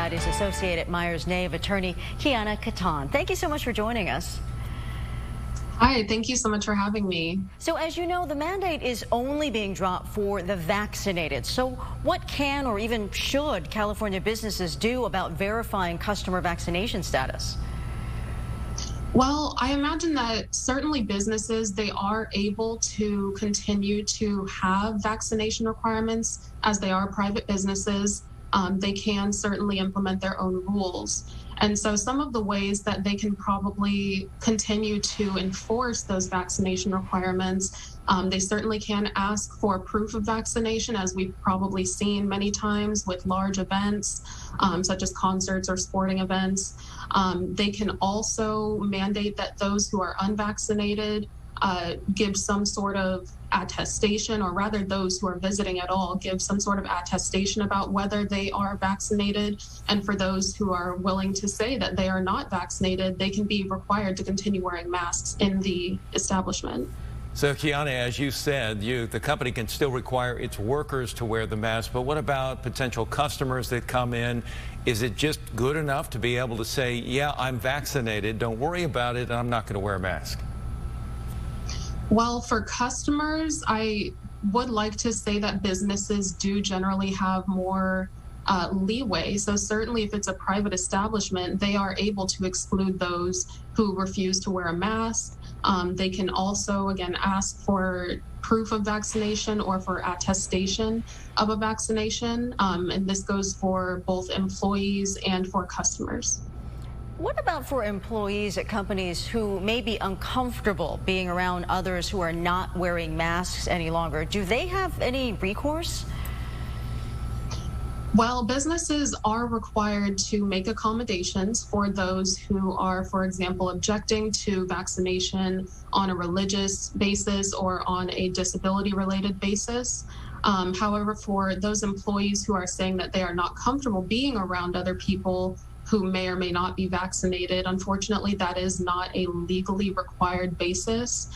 That is associate at Meyers Nave attorney Kiana Caton. Thank you so much for joining us. Hi, thank you so much for having me. So as you know, the mandate is only being dropped for the vaccinated. So what can or even should California businesses do about verifying customer vaccination status? Well, I imagine that certainly businesses, they are able to continue to have vaccination requirements as they are private businesses. They can certainly implement their own rules. And so some of the ways that they can probably continue to enforce those vaccination requirements, they certainly can ask for proof of vaccination, as we've probably seen many times with large events, such as concerts or sporting events. They can also mandate that those who are unvaccinated give some sort of attestation, or rather those who are visiting at all give some sort of attestation about whether they are vaccinated. And for those who are willing to say that they are not vaccinated, they can be required to continue wearing masks in the establishment. So, Kiana, as you said, the company can still require its workers to wear the mask, but what about potential customers that come in? Is it just good enough to be able to say, yeah, I'm vaccinated, don't worry about it, I'm not going to wear a mask? Well, for customers, I would like to say that businesses do generally have more leeway. So certainly if it's a private establishment, they are able to exclude those who refuse to wear a mask. They can also, again, ask for proof of vaccination or for attestation of a vaccination. And this goes for both employees and for customers. What about for employees at companies who may be uncomfortable being around others who are not wearing masks any longer? Do they have any recourse? Well, businesses are required to make accommodations for those who are, for example, objecting to vaccination on a religious basis or on a disability-related basis. However, for those employees who are saying that they are not comfortable being around other people who may or may not be vaccinated, unfortunately, that is not a legally required basis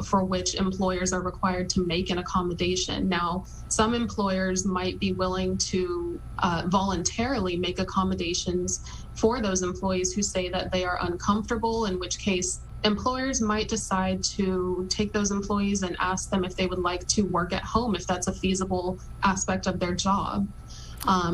for which employers are required to make an accommodation. Now, some employers might be willing to voluntarily make accommodations for those employees who say that they are uncomfortable, in which case employers might decide to take those employees and ask them if they would like to work at home, if that's a feasible aspect of their job.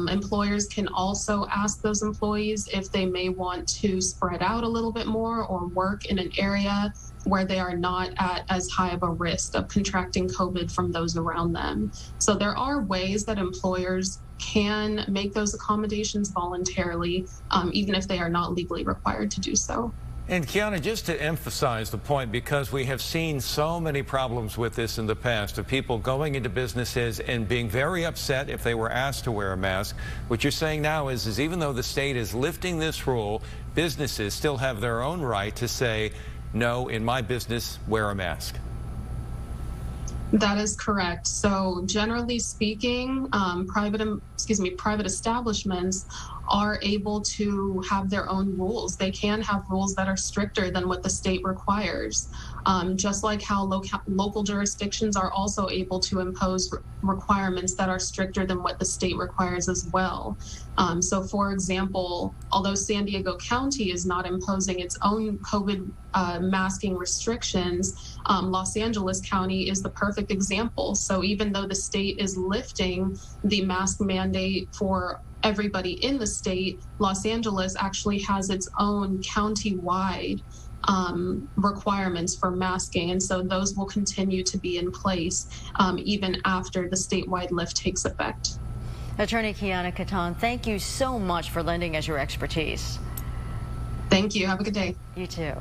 Employers can also ask those employees if they may want to spread out a little bit more or work in an area where they are not at as high of a risk of contracting COVID from those around them. So there are ways that employers can make those accommodations voluntarily, even if they are not legally required to do so. And Kiana, just to emphasize the point, because we have seen so many problems with this in the past, of people going into businesses and being very upset if they were asked to wear a mask. What you're saying now is even though the state is lifting this rule, businesses still have their own right to say, no, in my business, wear a mask. That is correct. So generally speaking, private establishments are able to have their own rules. They can have rules that are stricter than what the state requires, just like how local jurisdictions are also able to impose requirements that are stricter than what the state requires as well. So for example, although San Diego County is not imposing its own COVID masking restrictions, Los Angeles County is the perfect example. So even though the state is lifting the mask mandate for everybody in the state, Los Angeles actually has its own county-wide requirements for masking, and so those will continue to be in place even after the statewide lift takes effect. Attorney Kiana Caton, thank you so much for lending us your expertise. Thank you. Have a good day. You too.